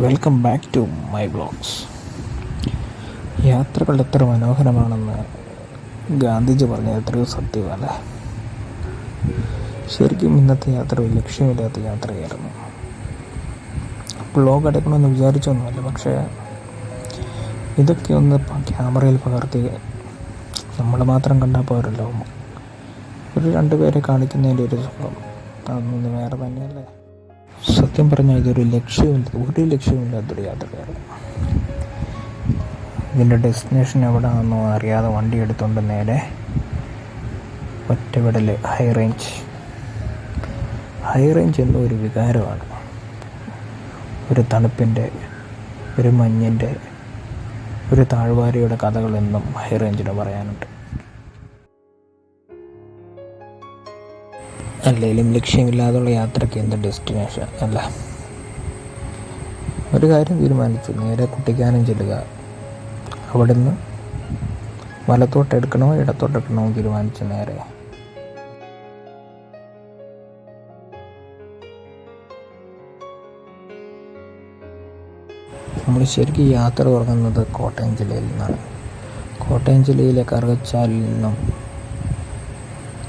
Welcome back to my blogs. യാത്രകൾ എത്ര മനോഹരമാണെന്ന് ഗാന്ധിജി പറഞ്ഞത് എത്രയോ സത്യമല്ലേ. ശരിക്കും ഇന്നത്തെ യാത്ര ഒരു ലക്ഷ്യമില്ലാത്ത യാത്രയായിരുന്നു. ബ്ലോഗ് എടുക്കണമെന്ന് വിചാരിച്ചൊന്നുമല്ല, പക്ഷേ ഇതൊക്കെ ഒന്ന് ക്യാമറയിൽ പകർത്തി നമ്മൾ മാത്രം കണ്ടാൽ പോരല്ലോ. ഒരു രണ്ടുപേരെ കാണിക്കുന്നതിൻ്റെ ഒരു സുഖം അതൊന്നും വേറെ തന്നെയല്ലേ. സത്യം പറഞ്ഞാൽ ഇതൊരു ലക്ഷ്യമില്ലാത്തൊരു യാത്രയായിരുന്നു. ഇതിൻ്റെ ഡെസ്റ്റിനേഷൻ എവിടെയാണെന്നോ അറിയാതെ വണ്ടി എടുത്തുകൊണ്ട് നേരെ ഒറ്റവിടൽ ഹൈ റേഞ്ച് എന്ന ഒരു വികാരമാണ്. ഒരു തണുപ്പിൻ്റെ, ഒരു മഞ്ഞിൻ്റെ, ഒരു താഴ്വാരയുടെ കഥകളെന്നും ഹൈ റേഞ്ചിന് പറയാനുണ്ട്. അല്ലെങ്കിലും ലക്ഷ്യമില്ലാതുള്ള യാത്രയ്ക്ക് എന്ത് ഡെസ്റ്റിനേഷൻ അല്ല. ഒരു കാര്യം തീരുമാനിച്ചു, നേരെ കുട്ടിക്കാനം ചെല്ലുക. അവിടുന്ന് വലത്തോട്ടെടുക്കണോ ഇടത്തോട്ടെടുക്കണോ തീരുമാനിച്ചു നേരെ. നമ്മൾ ശരിക്കും യാത്ര തുടങ്ങുന്നത് കോട്ടയം ജില്ലയിൽ നിന്നാണ്. കോട്ടയം ജില്ലയിലെ കറുകച്ചാലിൽ നിന്നും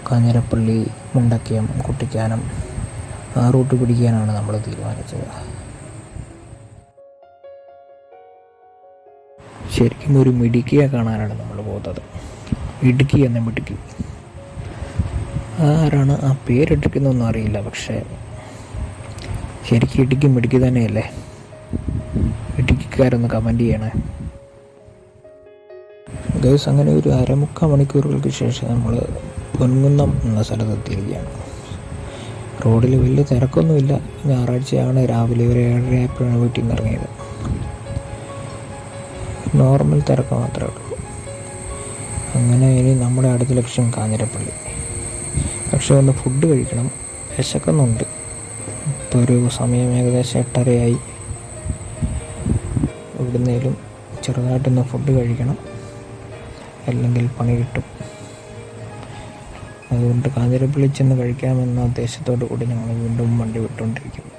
കാഞ്ഞിരപ്പള്ളി, മുണ്ടക്കയം, കുട്ടിക്കാനം ആ റൂട്ട് പിടിക്കാനാണ് നമ്മൾ തീരുമാനിച്ചത്. ശരിക്കും ഒരു മിടുക്കിയെ കാണാനാണ് നമ്മൾ പോകുന്നത്. ഇടുക്കി എന്ന മിടുക്കി. ആരാണ് ആ പേരിട്ടിരിക്കുന്നൊന്നും അറിയില്ല, പക്ഷേ ശരിക്കും ഇടുക്കി മിടുക്കി തന്നെയല്ലേ. ഇടുക്കിക്കാരൊന്ന് കമൻറ്റ് ചെയ്യണേ ഗൈസ്. അങ്ങനെ ഒരു 1/4 മണിക്കൂറുകൾക്ക് ശേഷം നമ്മൾ പൊൻകുന്നം എന്ന സ്ഥലത്തെത്തിയിരിക്കുകയാണ്. റോഡിൽ വലിയ തിരക്കൊന്നുമില്ല. ഞായറാഴ്ചയാണ്. രാവിലെ ഒരു 7:30 വീട്ടിൽ നിന്ന് ഇറങ്ങിയത്. നോർമൽ തിരക്ക് മാത്രമേ ഉള്ളൂ. അങ്ങനെ ഇനി നമ്മുടെ അടുത്ത ലക്ഷ്യം കാഞ്ഞിരപ്പള്ളി. പക്ഷേ ഒന്ന് ഫുഡ് കഴിക്കണം, വിശക്കുന്നുണ്ട്. ഇപ്പോൾ ഒരു സമയം ഏകദേശം 8:30 എവിടുന്നേലും ചെറുതായിട്ടൊന്ന് ഫുഡ് കഴിക്കണം, അല്ലെങ്കിൽ പണി കിട്ടും. അതുകൊണ്ട് കാഞ്ഞിരപ്പള്ളി ചെന്ന് കഴിക്കാമെന്ന ഉദ്ദേശത്തോടു കൂടി ഞങ്ങൾ വീണ്ടും വണ്ടി വിട്ടുകൊണ്ടിരിക്കുന്നു.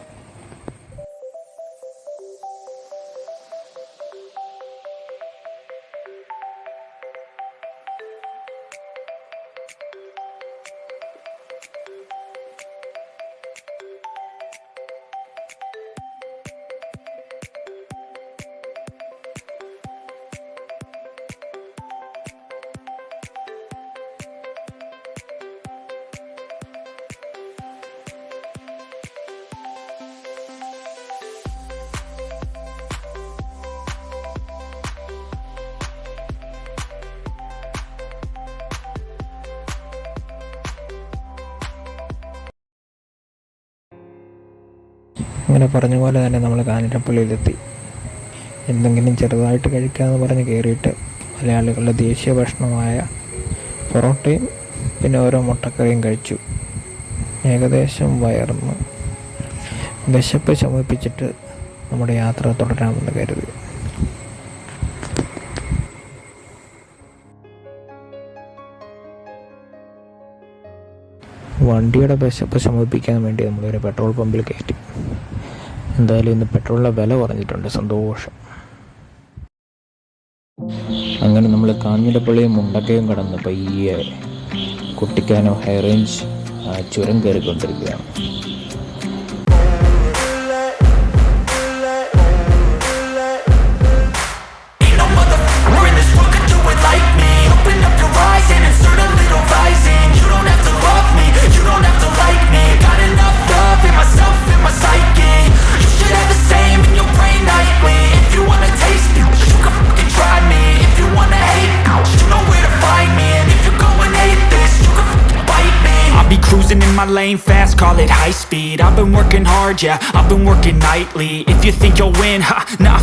അങ്ങനെ പറഞ്ഞ പോലെ തന്നെ നമ്മൾ കാഞ്ഞിരപ്പള്ളിയിലെത്തി. എന്തെങ്കിലും ചെറുതായിട്ട് കഴിക്കാമെന്ന് പറഞ്ഞ് കയറിയിട്ട് മലയാളികളുടെ ദേശീയ ഭക്ഷണമായ പൊറോട്ടയും പിന്നെ ഓരോ മുട്ടക്കറിയും കഴിച്ചു. ഏകദേശം വയർന്ന് വിശപ്പ് ശമിപ്പിച്ചിട്ട് നമ്മുടെ യാത്ര തുടരാമെന്ന് കരുതി. വണ്ടിയുടെ വിശപ്പ് ശമിപ്പിക്കാൻ വേണ്ടി നമ്മളൊരു പെട്രോൾ പമ്പിൽ കയറ്റി. എന്തായാലും ഇന്ന് പെട്രോളിൻ്റെ വില കുറഞ്ഞിട്ടുണ്ട്, സന്തോഷം. അങ്ങനെ നമ്മൾ കാഞ്ഞിരപ്പള്ളിയും മുണ്ടക്കയും കടന്ന് പയ്യെ കുട്ടിക്കാനോ ഹൈ റേഞ്ച് ചുരം കയറിക്കൊണ്ടിരിക്കുകയാണ്. My lane fast, call it high speed. I've been working hard, yeah, I've been working nightly. If you think you'll win, ha, nah,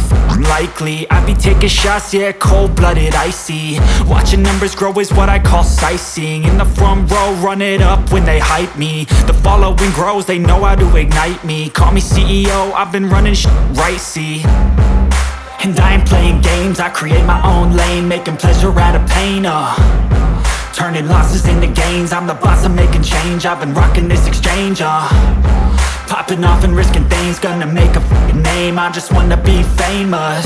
likely. I be taking shots, yeah, cold-blooded, icy. Watching numbers grow is what I call sightseeing. In the front row, run it up when they hype me. The following grows, they know how to ignite me. Call me CEO, I've been running right, see. And I ain't playing games, I create my own lane, making pleasure out of pain, turning losses into gains. I'm the boss, I'm making change. I've been rocking this exchange, Popping off and risking things, gonna make a fucking name. I just wanna be famous,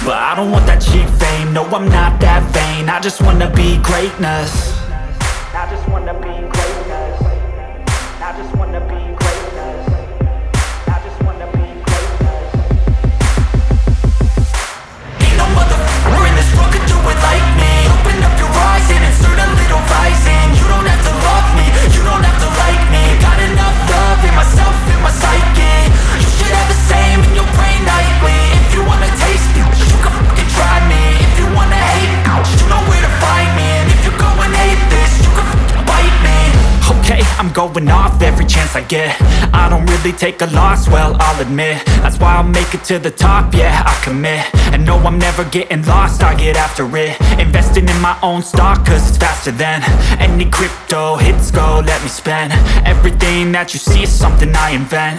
but I don't want that cheap fame. No, I'm not that vain, I just wanna be greatness. I just wanna be greatness. I just wanna be greatness. I just wanna be greatness. Ain't no motherfucker in this world could do it like me. Open up your eyes and insert a little rising. You don't have to love me, you don't have to like me. Got enough love in myself, in my psyche. You should have the same in your brain nightly. If you wanna taste me, you can fucking try me. If you wanna hate me, you know where to find me. And if you go and hate this, you can fucking bite me. Okay, I'm going off every chance I get. I don't really take a loss, well, I'll admit. That's why I'll make it to the top, yeah, I commit. And no, I'm never getting lost, I get after it. Investing in my own stock, cause it's faster than any crypto hits go, let me spend. Everything that you see is something I invent,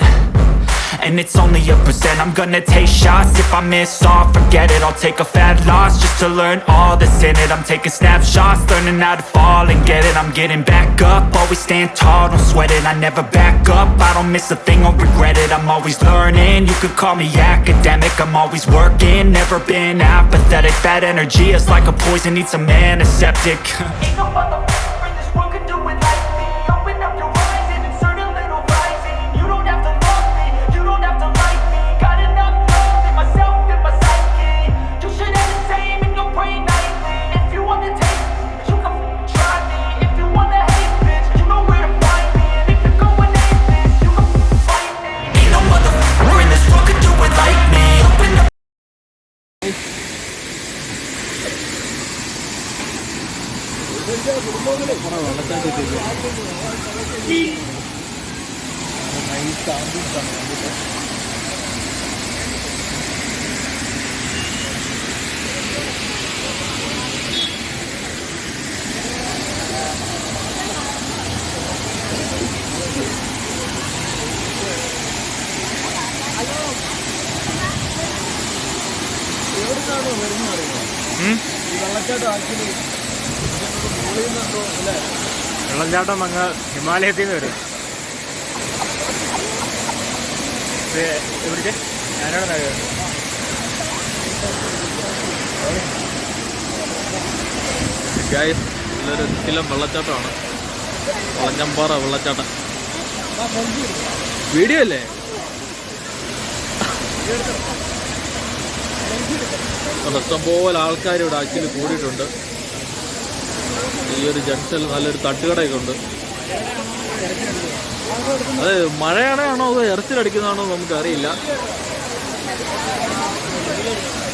and it's only a percent. I'm gonna take shots, if I miss all, forget it. I'll take a fat loss just to learn all that's in it. I'm taking snapshots, learning how to fall and get it. I'm getting back up, always stand tall, don't sweat it. I never back up, I don't miss a thing or regret it. I'm always learning, you could call me academic. I'm always working, never been apathetic. That energy is like a poison, needs some antiseptic. Ain't no motherfucker in this world could do it like me. Open up your eyes and insert a little rising. You don't have to love me, you don't have to like me. Got enough love in myself, in my psyche. You should have the same in your brain nightly. If you wanna taste me, you can try me. If you wanna hate bitch, you know where to find me. And if you go and hate this, you can fight me. Ain't no motherfucker in this world could do it like me. Open up. വെള്ളച്ചാട്ടം അങ്ങ് ഹിമാലയത്തിൽ നിന്ന് വരും. എവിടെ ഞാനവിടെ നല്ലൊരു kilo വെള്ളച്ചാട്ടമാണ്. വളഞ്ഞമ്പാറ വെള്ളച്ചാട്ടം. വീഡിയോ അല്ലേ? ഇഷ്ടംപോലെ ആൾക്കാർ ഇവിടെ ആക്ച്വലി കൂടിയിട്ടുണ്ട്. ഈ ഒരു ജംഗ്ഷനിൽ നല്ലൊരു തട്ടുകടയൊക്കെ ഉണ്ട്. അത് മഴയാണോ അതോ ഇറച്ചിലടിക്കുന്നതാണോ നമുക്കറിയില്ല.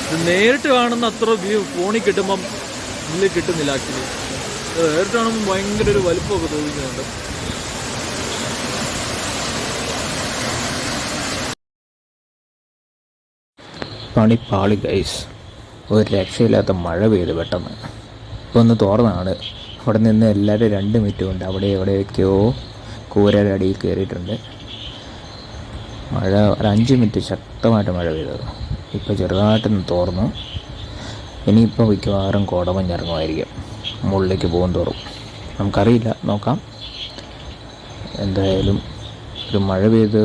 ഇത് നേരിട്ട് കാണുന്ന അത്ര വ്യൂ ഫോണിൽ കിട്ടുമ്പം ഇതിൽ കിട്ടുന്നില്ല. ആക്ച്വലി നേരിട്ട് കാണുമ്പോൾ ഭയങ്കര ഒരു വലുപ്പമൊക്കെ തോന്നിക്കുന്നുണ്ട്. പണിപ്പാളി ഗൈസ്, ഒരു രക്ഷയില്ലാത്ത മഴ പെയ്തു പെട്ടെന്ന്. ഇപ്പോൾ ഒന്ന് തോർന്നാണ്. അവിടെ നിന്ന് എല്ലാവരും 2 മിനിറ്റ് കൊണ്ട് അവിടെ എവിടെയൊക്കെയോ കൂരയുടെ അടിയിൽ കയറിയിട്ടുണ്ട്. മഴ ഒരു 5 മിനിറ്റ് ശക്തമായിട്ട് മഴ പെയ്തത്. ഇപ്പോൾ ചെറുതായിട്ടൊന്ന് തോർന്നു. ഇനിയിപ്പോൾ മിക്കവാറും കോടമഞ്ഞിറങ്ങുമായിരിക്കും മുകളിലേക്ക് പോകും തോറും. നമുക്കറിയില്ല, നോക്കാം. എന്തായാലും ഒരു മഴ പെയ്ത്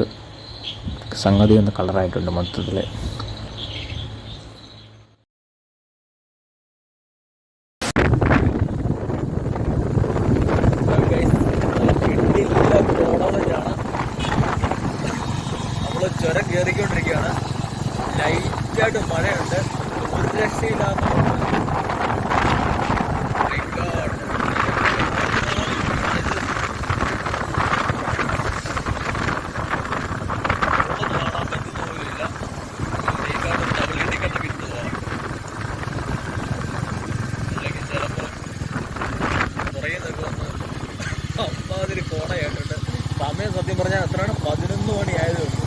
സംഗതി ഒന്ന് കളറായിട്ടുണ്ട് മൊത്തത്തിൽ. ചുരം കയറിക്കൊണ്ടിരിക്കുകയാണ്. ലൈറ്റായിട്ട് മഴയുണ്ട്. ഒരു രക്ഷയില്ലാത്ത അമ്മാതിരി കോടയായിട്ടുണ്ട്. സമയം സത്യം പറഞ്ഞാൽ എത്രയാണ്? 11 മണി ആയതേ ഉള്ളൂ.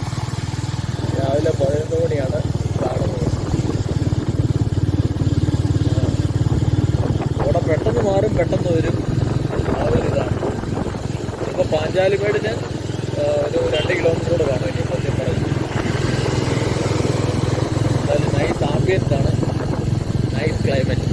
രാവിലെ 11 മണിയാണ് കാണുന്നത്. കോട പെട്ടെന്ന് മാറും, പെട്ടെന്ന് വരും. ആ ഒരു ഇതാണ്. ഇപ്പോൾ പാഞ്ചാലിമേടിന് ഒരു 2 കിലോമീറ്റർ കൂടെ കാണും ഇനി സത്യം പറഞ്ഞു. എന്തായാലും നൈസ് ആംബിയൻസ് ആണ്, നൈസ് ക്ലൈമറ്റ്.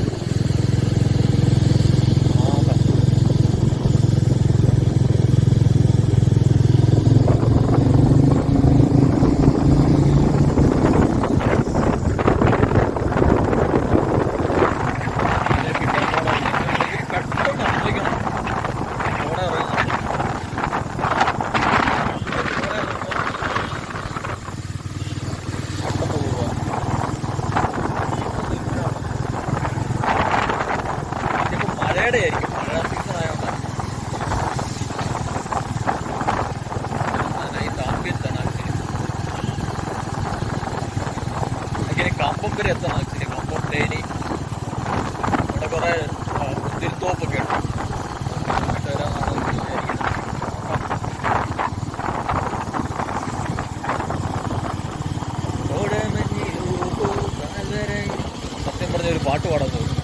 കമ്പം വരെ എത്തണം. ആക്ച്വലി കമ്പം തേനി അവിടെ കുറേ മുന്തിരിത്തോപ്പൊക്കെ ഉണ്ട്. സത്യം പറഞ്ഞ ഒരു പാട്ട് പാടാൻ തോന്നുന്നു.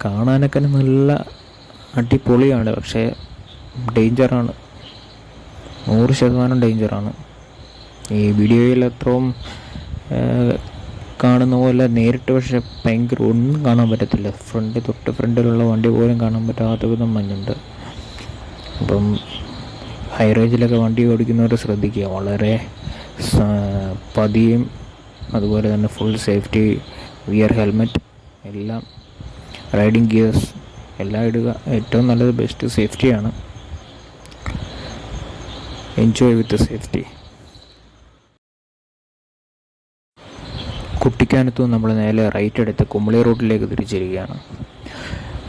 കാണാനൊക്കെ നല്ല അടിപൊളിയാണ്, പക്ഷേ ഡേഞ്ചറാണ്, 100% ഡേഞ്ചറാണ്. ഈ വീഡിയോയിൽ അത്രയും കാണുന്ന പോലെ നേരിട്ട് പക്ഷെ ഭയങ്കര ഒന്നും കാണാൻ പറ്റത്തില്ല. തൊട്ട് ഫ്രണ്ടിലുള്ള വണ്ടി പോലും കാണാൻ പറ്റാത്ത വിധം മഞ്ഞുണ്ട്. അപ്പം ഹൈ റേഞ്ചിലൊക്കെ വണ്ടി ഓടിക്കുന്നവർ ശ്രദ്ധിക്കുക, വളരെ പതിയും അതുപോലെ തന്നെ ഫുൾ സേഫ്റ്റി, വിയർ ഹെൽമെറ്റ് എല്ലാം, റൈഡിങ് ഗിയേഴ്സ് എല്ലാം ഇടുക. ഏറ്റവും നല്ലത് ബെസ്റ്റ് സേഫ്റ്റിയാണ്. Enjoy with safety. കുട്ടിക്കാനത്ത് നമ്മൾ നേരെ റൈറ്റ് എടുത്ത് കുമളി റൂട്ടിലേക്ക് തിരിച്ചിരിക്കുകയാണ്.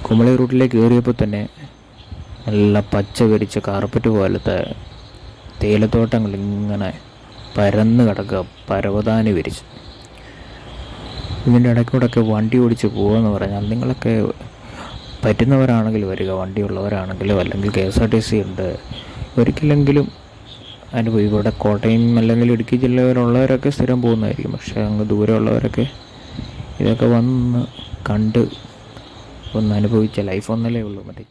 കുമളി റൂട്ടിലേക്ക് കയറിയപ്പോൾ തന്നെ നല്ല പച്ച വിരിച്ച കാർപ്പറ്റ് പോലത്തെ തേയിലത്തോട്ടങ്ങൾ ഇങ്ങനെ പരന്ന് കിടക്കുക, പരവതാനി വിരിച്ച്. ഇതിൻ്റെ ഇടയ്ക്കൂടെയൊക്കെ വണ്ടി ഓടിച്ച് പോകുമെന്ന് പറഞ്ഞാൽ നിങ്ങളൊക്കെ പറ്റുന്നവരാണെങ്കിൽ വരിക, വണ്ടിയുള്ളവരാണെങ്കിലും, അല്ലെങ്കിൽ KSRTC ഉണ്ട്, ഒരിക്കലെങ്കിലും അനുഭവം. ഇവിടെ കോട്ടയം അല്ലെങ്കിൽ ഇടുക്കി ജില്ലയിലുള്ളവരൊക്കെ സ്ഥിരം പോകുന്നതായിരിക്കും, പക്ഷേ അങ്ങ് ദൂരമുള്ളവരൊക്കെ ഇതൊക്കെ വന്ന് കണ്ട് ഒന്ന് അനുഭവിച്ച ലൈഫ് ഒന്നല്ലേ ഉള്ളൂ. മറ്റേ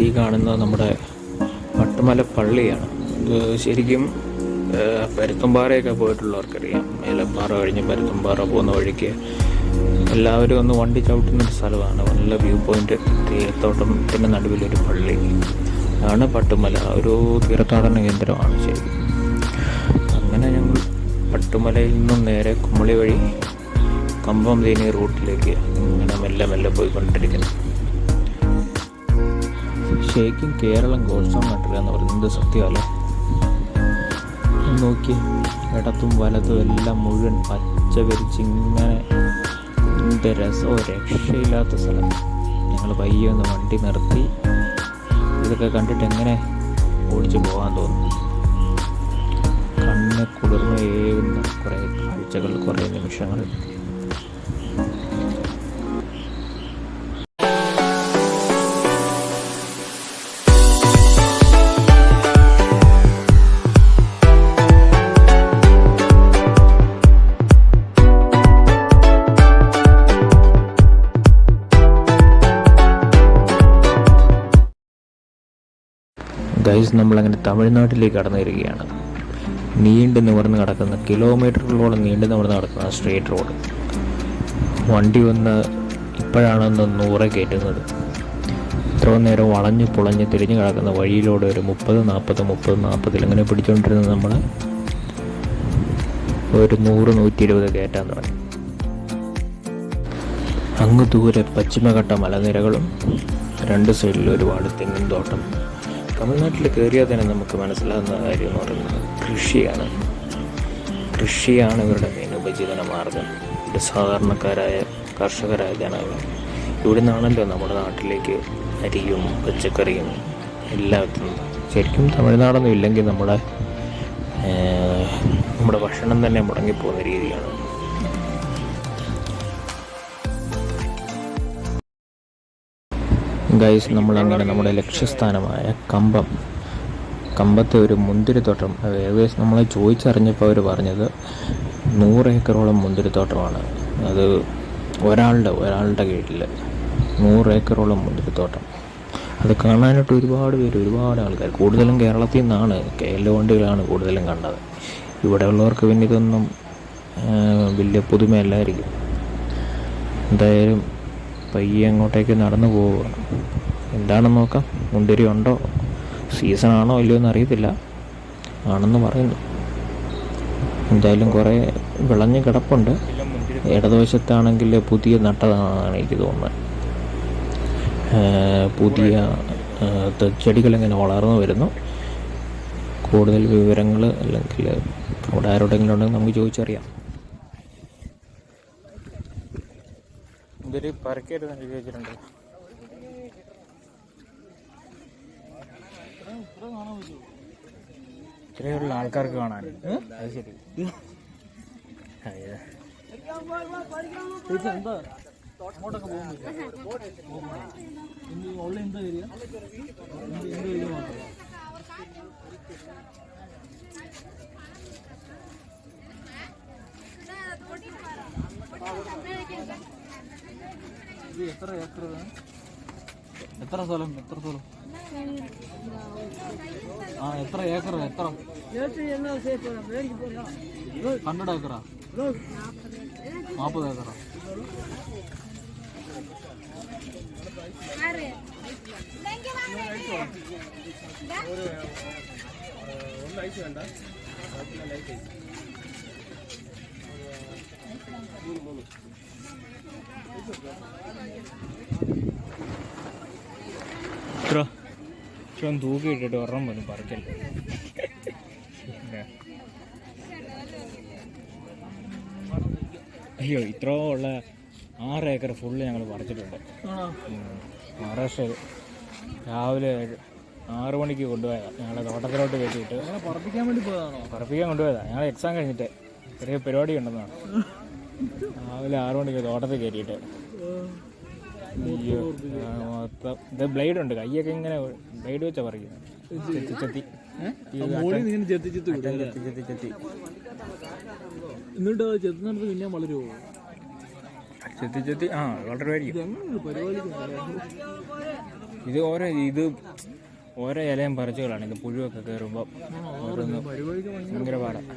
ഈ കാണുന്നത് നമ്മുടെ പട്ടുമല പള്ളിയാണ്. ഇത് ശരിക്കും പരുത്തുംപാറയൊക്കെ പോയിട്ടുള്ളവർക്കറിയാം. മേലപ്പാറ കഴിഞ്ഞ് പരുത്തുംപാറ പോകുന്ന വഴിക്ക് എല്ലാവരും ഒന്ന് വണ്ടി ചവിട്ടുന്നൊരു സ്ഥലമാണ്. നല്ല വ്യൂ പോയിൻ്റ്, തീരത്തോട്ടത്തിൻ്റെ നടുവിലൊരു പള്ളി ആണ് പട്ടുമല. ഒരു തീർത്ഥാടന കേന്ദ്രമാണ് ശരിക്കും. അങ്ങനെ ഞങ്ങൾ പട്ടുമലയിൽ നിന്നും നേരെ കുമളി വഴി കമ്പം തേനി റൂട്ടിലേക്ക് ഇങ്ങനെ മെല്ലെ മെല്ലെ പോയിക്കൊണ്ടിരിക്കുന്നു. ശരിക്കും കേരളം ഗോഡ്സം കണ്ടില്ല എന്ന് പറയുന്നത് സത്യമല്ലേ. നോക്കി ഇടത്തും വലത്തും എല്ലാം മുഴുവൻ പച്ച വിരിച്ചിങ്ങനെ എന്ത് രസമോ, രക്ഷയില്ലാത്ത സ്ഥലം. ഞങ്ങൾ പയ്യെ ഒന്ന് വണ്ടി നിർത്തി. ഇതൊക്കെ കണ്ടിട്ട് എങ്ങനെ ഓടിച്ചു പോകാൻ തോന്നുന്നു. കണ്ണ് കുളിർമയേകുന്ന കുറേ കാഴ്ചകൾ, കുറേ നിമിഷങ്ങൾ. ഗൈസ്, നമ്മളങ്ങനെ തമിഴ്നാട്ടിലേക്ക് കടന്നിരിക്കുകയാണ്. നീണ്ടു നിവർന്ന് കിടക്കുന്ന, കിലോമീറ്ററുകളോളം നീണ്ടു നിവർന്ന് കിടക്കുന്ന സ്ട്രേറ്റ് റോഡ്. വണ്ടി വന്ന് ഇപ്പോഴാണെന്ന് 100 കയറ്റുന്നത്. ഇത്രയും നേരം വളഞ്ഞ് പുളഞ്ഞ് തിരിഞ്ഞ് കിടക്കുന്ന വഴിയിലൂടെ ഒരു 30-40 അങ്ങനെ പിടിച്ചുകൊണ്ടിരുന്നത് നമ്മൾ ഒരു 100-120 കയറ്റാൻ തുടങ്ങി. അങ്ങ് ദൂരെ പശ്ചിമഘട്ട മലനിരകളും 2 സൈഡിലും ഒരുപാട് തെങ്ങിൻ തോട്ടം, തമിഴ്നാട്ടിൽ കയറിയാൽ തന്നെ നമുക്ക് മനസ്സിലാകുന്ന കാര്യം എന്ന് പറയുന്നത് കൃഷിയാണ് ഇവരുടെ മെയിൻ ഉപജീവന മാർഗം. ഇവിടെ സാധാരണക്കാരായ കർഷകരായ ജനങ്ങൾ ഇവിടെ നിന്നാണല്ലോ നമ്മുടെ നാട്ടിലേക്ക് അരിയും പച്ചക്കറിയും എല്ലാം എത്തുന്നത്. ശരിക്കും തമിഴ്നാടൊന്നും ഇല്ലെങ്കിൽ നമ്മുടെ ഭക്ഷണം തന്നെ മുടങ്ങിപ്പോകുന്ന രീതിയാണ്. ഗൈസ്, നമ്മളങ്ങനെ നമ്മുടെ ലക്ഷ്യസ്ഥാനമായ കമ്പത്തെ ഒരു മുന്തിരിത്തോട്ടം, ഏകദേശം നമ്മളെ ചോദിച്ചറിഞ്ഞപ്പോൾ അവർ പറഞ്ഞത് 100 ഏക്കറോളം മുന്തിരിത്തോട്ടമാണ്. അത് ഒരാളുടെ കീഴിൽ 100 ഏക്കറോളം മുന്തിരിത്തോട്ടം. അത് കാണാനായിട്ട് ഒരുപാട് ആൾക്കാർ, കൂടുതലും കേരളത്തിൽ നിന്നാണ്, KL വണ്ടികളാണ് കൂടുതലും കണ്ടത്. ഇവിടെ ഉള്ളവർക്ക് പിന്നെ ഇതൊന്നും വലിയ പുതുമയല്ലായിരിക്കും. എന്തായാലും പയ്യെ അങ്ങോട്ടേക്ക് നടന്നു പോവുകയാണ്. എന്താണെന്ന് നോക്കാം. മുന്തിരി ഉണ്ടോ, സീസണാണോ ഇല്ലയോ എന്നറിയത്തില്ല, ആണെന്ന് പറയുന്നു. എന്തായാലും കുറേ വിളഞ്ഞ് കിടപ്പുണ്ട്. ഇടതുവശത്താണെങ്കിൽ പുതിയ നട്ടതാണെന്നാണ് എനിക്ക് തോന്നുന്നത്. പുതിയ ചെടികളിങ്ങനെ വളർന്നു വരുന്നു. കൂടുതൽ വിവരങ്ങൾ അല്ലെങ്കിൽ അവിടെ ആരോടെങ്കിലും ഉണ്ടെങ്കിൽ നമുക്ക് ചോദിച്ചറിയാം. ഇതൊരു പറക്കരുത് ചോദിച്ചിട്ടുണ്ട്. ഇത്രയുള്ള ആൾക്കാർക്ക് കാണാൻ അത് ശരി. എത്ര ഏക്കർ, എത്ര സ്ഥലം? എത്ര ഏക്കർ? 100 ഏക്കറാ? 40 ഏക്കറാ? ഇത്ര തൂക്കിയിട്ടിട്ട് ഒരെണ്ണം പോലും പറിക്കല്ലേ. അയ്യോ, ഇത്ര ഉള്ള 6 ഏക്കർ ഫുള്ള് ഞങ്ങൾ പറിച്ചിട്ടുണ്ട്. മഹാരാഷ്ട്രയിൽ രാവിലെ 6 മണിക്ക് കൊണ്ടുപോയതാണ്. ഞങ്ങളെ തോട്ടത്തിലോട്ട് കയറ്റിയിട്ട് പറപ്പിക്കാൻ കൊണ്ടുപോയതാണ്. ഞങ്ങൾ എക്സാം കഴിഞ്ഞിട്ട് ചെറിയ പരിപാടി ഉണ്ടെന്നാണ്. രാവിലെ 6 മണിക്ക് തോട്ടത്തിൽ കയറ്റിയിട്ട് മൊത്തം ഇത് ബ്ലേഡ് ഉണ്ട്, കൈയൊക്കെ ഇങ്ങനെ ബ്ലേഡ് വെച്ചാ പറിക്കുന്നത്. ചെത്തി എന്നിട്ട് ചെത്തുന്നിടത്ത് പിന്നെ വളരുമോ? ചെത്തി വളരുമായിരിക്കും. ഇത് ഓരോ ഇലയും പറിച്ചുകളാണ്. ഇത് പുഴുവൊക്കെ കയറുമ്പോൾ ഭയങ്കര പാടാണ്.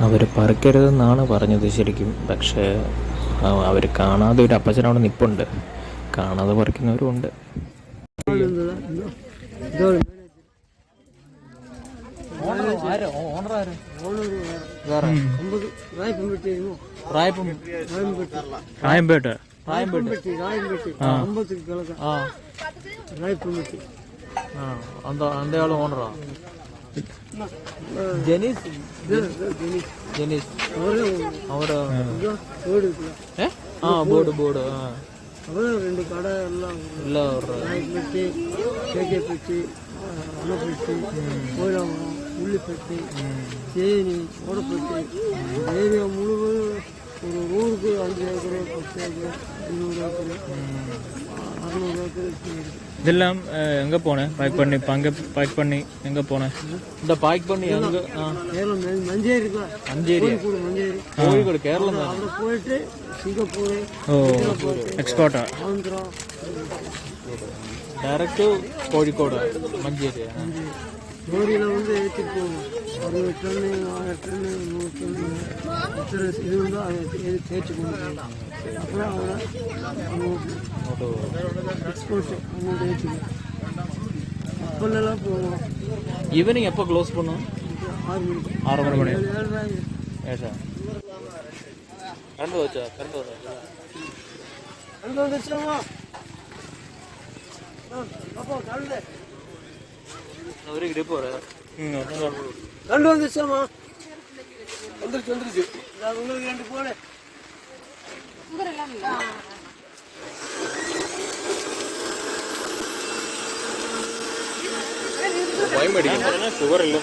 അവർ പറിക്കരുതെന്നാണ് പറഞ്ഞത് ശരിക്കും. പക്ഷേ അവർ കാണാതെ ഒരു അപ്പച്ചനവിടെ നിൽപ്പുണ്ട്, കാണാതെ പറിക്കുന്നവരും ഉണ്ട്. അന്തയാള് ഓണറാ? ജനീസ് അവിടെ ബോർഡ് ரெண்டு கடை எல்லாம் பெட்டி, கேகே பெட்டி, அணைப்பெட்டி, கோயிலாமரம், உள்ளிப்பெட்டி, தேனி, ஓடப்பெட்டி, ஏரியா முழுவதும் ஒரு ஊருக்கு 5 ஏக்கர், 10 ஏக்கர், 200 ஏக்கர், 600 ஏக்கர். இதெல்லாம் எங்கே போனேன்? பேக் பண்ணி எங்கே போனேன்? இந்த பேக் பண்ணி எங்கே? கேரளம் மஞ்சேரி, கோழிக்கோடு கேரளம். അവിടെ പോയിട്ട് സിംഗപ്പൂർ, എക്സ്പോർട്ടാ? ആന്ധ്ര, ഡയറക്റ്റ് കോഴിക്കോട് മഞ്ചേരി. ലോറിயில் வந்து ஏற்றிட்டு போகணும். 60 டன்னு, 1000 டன்னு, 100 டன்னு, எத்தனை இது உண்டோ அதை தேய்ச்சி கொண்டு போகலாம். அப்புறம் அவரை எக்ஸ்போர்ட் அமௌண்ட் ஏற்றிக்கணும். கப்பலெல்லாம் போவோம். ஈவினிங் எப்போ க்ளோஸ் பண்ணுவோம்? 6 மணி. ஏசா கரண்ட் வச்சா கரண்ட் வந்துருச்சாமா? அப்போ கரண்ட் ஒரு கிட்ட போகிறேன். கரண்ட் வந்துருச்சாமா? வந்துருச்சு. நான் உங்களுக்கு 2 போனேன். பயமடிக்க சுகர் இல்லை.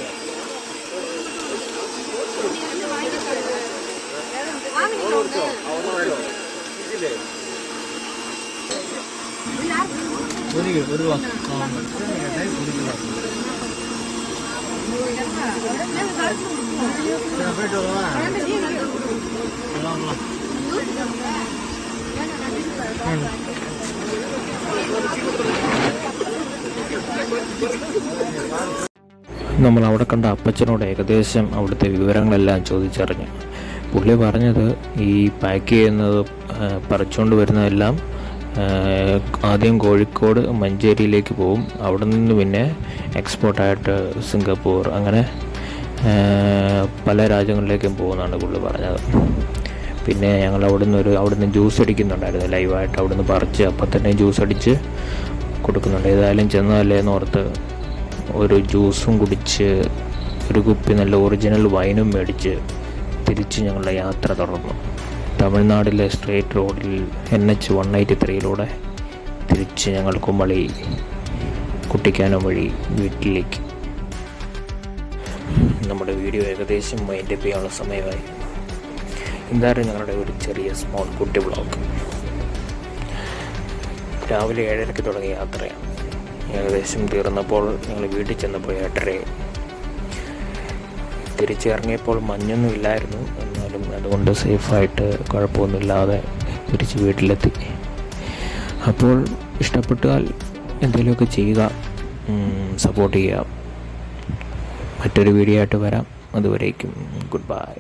നമ്മൾ അവിടെ കണ്ട അപ്പച്ചനോട് ഏകദേശം അവിടുത്തെ വിവരങ്ങളെല്ലാം ചോദിച്ചറിഞ്ഞു. പുള്ളി പറഞ്ഞത് ഈ പാക്ക് ചെയ്യുന്നത് പറിച്ചുകൊണ്ട് വരുന്നതെല്ലാം ആദ്യം കോഴിക്കോട് മഞ്ചേരിയിലേക്ക് പോകും. അവിടെ നിന്ന് പിന്നെ എക്സ്പോർട്ടായിട്ട് സിംഗപ്പൂർ അങ്ങനെ പല രാജ്യങ്ങളിലേക്കും പോകുന്നതാണ് പുള്ളി പറഞ്ഞത്. പിന്നെ ഞങ്ങൾ അവിടുന്ന് ജ്യൂസ് അടിക്കുന്നുണ്ടായിരുന്നു ലൈവായിട്ട്. അവിടുന്ന് പറിച്ച് അപ്പം തന്നെ ജ്യൂസ് അടിച്ച് കൊടുക്കുന്നുണ്ട്. ഏതായാലും ചെന്നതല്ലേ എന്നോർത്ത് ഒരു ജ്യൂസും കുടിച്ച് ഒരു കുപ്പി നല്ല ഒറിജിനൽ വൈനും മേടിച്ച് തിരിച്ച് ഞങ്ങളുടെ യാത്ര തുടർന്നു. തമിഴ്നാട്ടിലെ സ്ട്രേറ്റ് റോഡിൽ NH 183 തിരിച്ച് ഞങ്ങൾ കുമളി കുട്ടിക്കാനം വഴി വീട്ടിലേക്ക്. നമ്മുടെ വീഡിയോ ഏകദേശം വൈൻഡപ്പ് ചെയ്യാനുള്ള സമയമായി. എന്തായാലും ഞങ്ങളുടെ ഒരു ചെറിയ സ്മോൾ കുട്ടി വ്ളോഗ്. രാവിലെ 7:30 തുടങ്ങിയ യാത്രയാണ്. ഏകദേശം തീർന്നപ്പോൾ ഞങ്ങൾ വീട്ടിൽ ചെന്നപ്പോൾ 8:30. തിരിച്ചിറങ്ങിയപ്പോൾ മഞ്ഞൊന്നും ഇല്ലായിരുന്നു. എന്നാലും അതുകൊണ്ട് സേഫായിട്ട് കുഴപ്പമൊന്നുമില്ലാതെ തിരിച്ച് വീട്ടിലെത്തി. അപ്പോൾ ഇഷ്ടപ്പെട്ടാൽ എന്തെങ്കിലുമൊക്കെ ചെയ്യുക, സപ്പോർട്ട് ചെയ്യുക. മറ്റൊരു വീഡിയോ ആയിട്ട് വരാം. അതുവരേക്കും ഗുഡ് ബൈ.